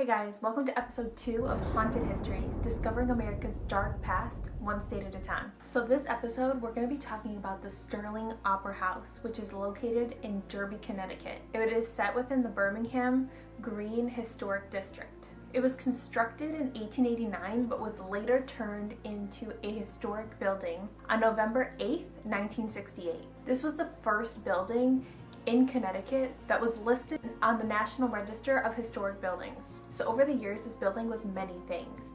Hey guys, welcome to episode 2 of Haunted Histories, discovering America's dark past, one state at a time. So this episode, we're going to be talking about the Sterling Opera House, which is located in Derby, Connecticut. It is set within the Birmingham Green Historic District. It was constructed in 1889, but was later turned into a historic building on November 8th, 1968. This was the first building in Connecticut that was listed on the National Register of Historic Buildings. So over the years, this building was many things.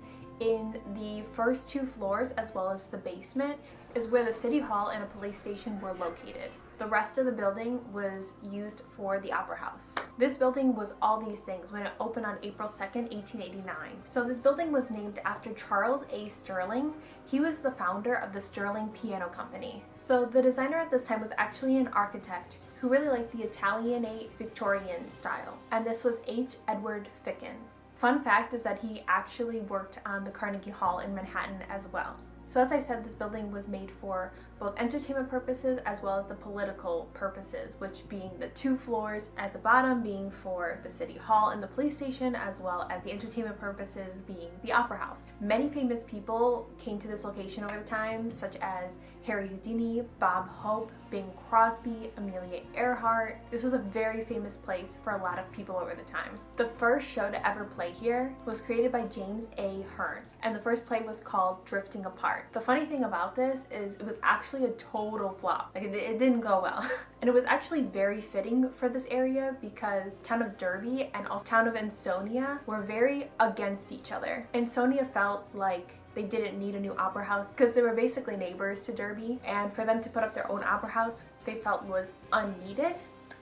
In the first 2 floors, as well as the basement, is where the city hall and a police station were located. The rest of the building was used for the opera house. This building was all these things when it opened on April 2nd, 1889. So this building was named after Charles A. Sterling. He was the founder of the Sterling Piano Company. So the designer at this time was actually an architect who really liked the Italianate Victorian style, and this was H. Edward Ficken. Fun fact is that he actually worked on the Carnegie Hall in Manhattan as well. So as I said, this building was made for both entertainment purposes as well as the political purposes, which being the 2 floors at the bottom being for the city hall and the police station, as well as the entertainment purposes being the opera house. Many famous people came to this location over the time, such as Harry Houdini, Bob Hope, Bing Crosby, Amelia Earhart. This was a very famous place for a lot of people over the time. The first show to ever play here was created by James A. Hearn, and the first play was called Drifting Apart. The funny thing about this is it was actually a total flop. Like it didn't go well. And it was actually very fitting for this area because the town of Derby and also the town of Ansonia were very against each other. Ansonia felt like they didn't need a new opera house because they were basically neighbors to Derby, and for them to put up their own opera house they felt was unneeded.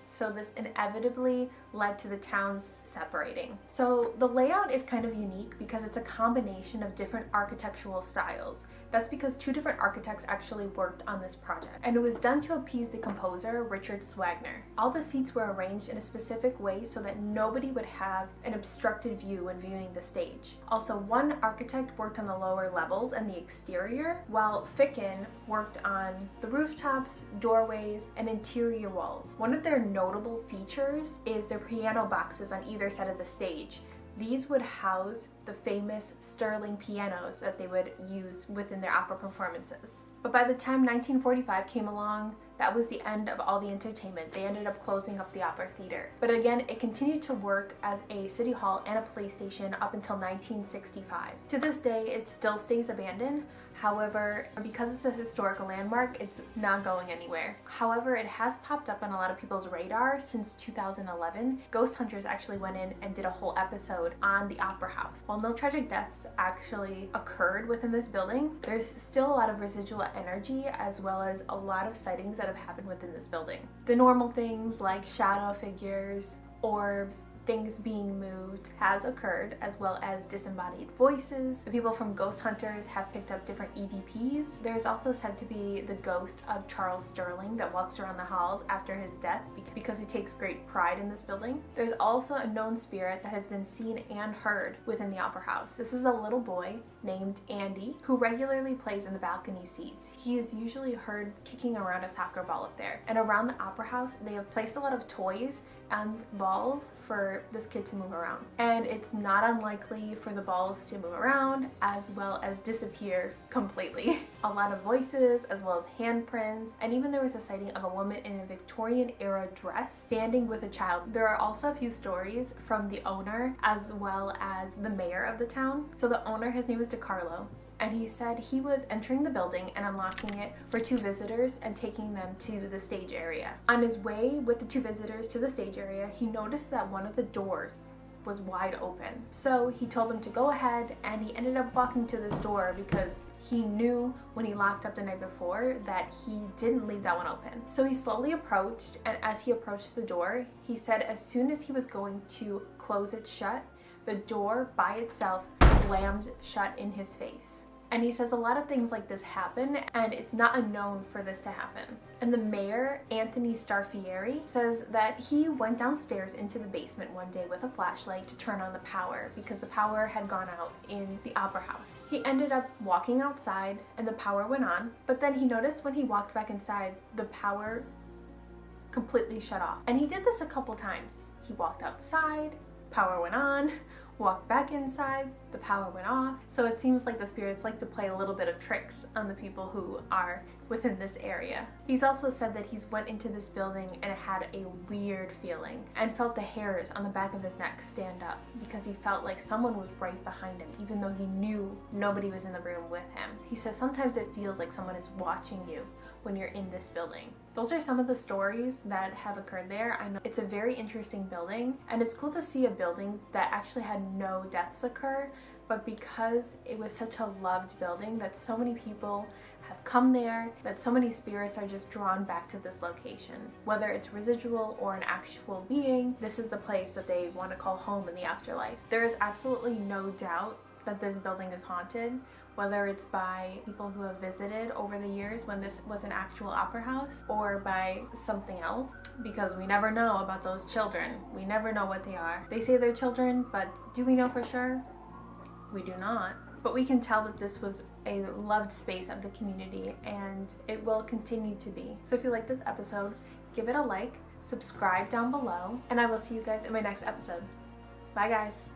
So this inevitably led to the towns separating. So the layout is kind of unique because it's a combination of different architectural styles. That's because 2 different architects actually worked on this project, and it was done to appease the composer Richard Swagner. All the seats were arranged in a specific way so that nobody would have an obstructed view when viewing the stage. Also, one architect worked on the lower levels and the exterior, while Ficken worked on the rooftops, doorways, and interior walls. One of their notable features is their piano boxes on either side of the stage. These would house the famous Sterling pianos that they would use within their opera performances. But by the time 1945 came along, that was the end of all the entertainment. They ended up closing up the Opera Theater. But again, it continued to work as a city hall and a police station up until 1965. To this day, it still stays abandoned. However, because it's a historical landmark, it's not going anywhere. However, it has popped up on a lot of people's radar since 2011. Ghost hunters actually went in and did a whole episode on the Opera House. While no tragic deaths actually occurred within this building, there's still a lot of residual energy as well as a lot of sightings that have happened within this building. The normal things like shadow figures, orbs, things being moved has occurred, as well as disembodied voices. The people from Ghost Hunters have picked up different EVPs. There's also said to be the ghost of Charles Sterling that walks around the halls after his death because he takes great pride in this building. There's also a known spirit that has been seen and heard within the Opera House. This is a little boy named Andy who regularly plays in the balcony seats. He is usually heard kicking around a soccer ball up there. And around the Opera House, they have placed a lot of toys and balls for this kid to move around. And it's not unlikely for the balls to move around as well as disappear completely. A lot of voices as well as handprints, and even there was a sighting of a woman in a Victorian era dress standing with a child. There are also a few stories from the owner as well as the mayor of the town. So the owner, his name is DeCarlo, and he said he was entering the building and unlocking it for 2 visitors and taking them to the stage area. On his way with the 2 visitors to the stage area, he noticed that one of the doors was wide open. So he told them to go ahead, and he ended up walking to this door because he knew when he locked up the night before that he didn't leave that one open. So he slowly approached, and as he approached the door, he said as soon as he was going to close it shut, the door by itself slammed shut in his face. And he says a lot of things like this happen, and it's not unknown for this to happen. And the mayor, Anthony Starfieri, says that he went downstairs into the basement one day with a flashlight to turn on the power because the power had gone out in the Opera House. He ended up walking outside and the power went on, but then he noticed when he walked back inside, the power completely shut off. And he did this a couple times. He walked outside, power went on, walked back inside, the power went off. So it seems like the spirits like to play a little bit of tricks on the people who are within this area. He's also said that he's went into this building and had a weird feeling and felt the hairs on the back of his neck stand up because he felt like someone was right behind him even though he knew nobody was in the room with him. He says sometimes it feels like someone is watching you when you're in this building. Those are some of the stories that have occurred there. I know it's a very interesting building, and it's cool to see a building that actually had no deaths occur, but because it was such a loved building that so many people have come there, that so many spirits are just drawn back to this location. Whether it's residual or an actual being, this is the place that they want to call home in the afterlife. There is absolutely no doubt that this building is haunted, whether it's by people who have visited over the years when this was an actual opera house or by something else, because we never know about those children. We never know what they are. They say they're children, but do we know for sure? We do not. But we can tell that this was a loved space of the community, and it will continue to be. So if you like this episode, give it a like, subscribe down below, and I will see you guys in my next episode. Bye guys.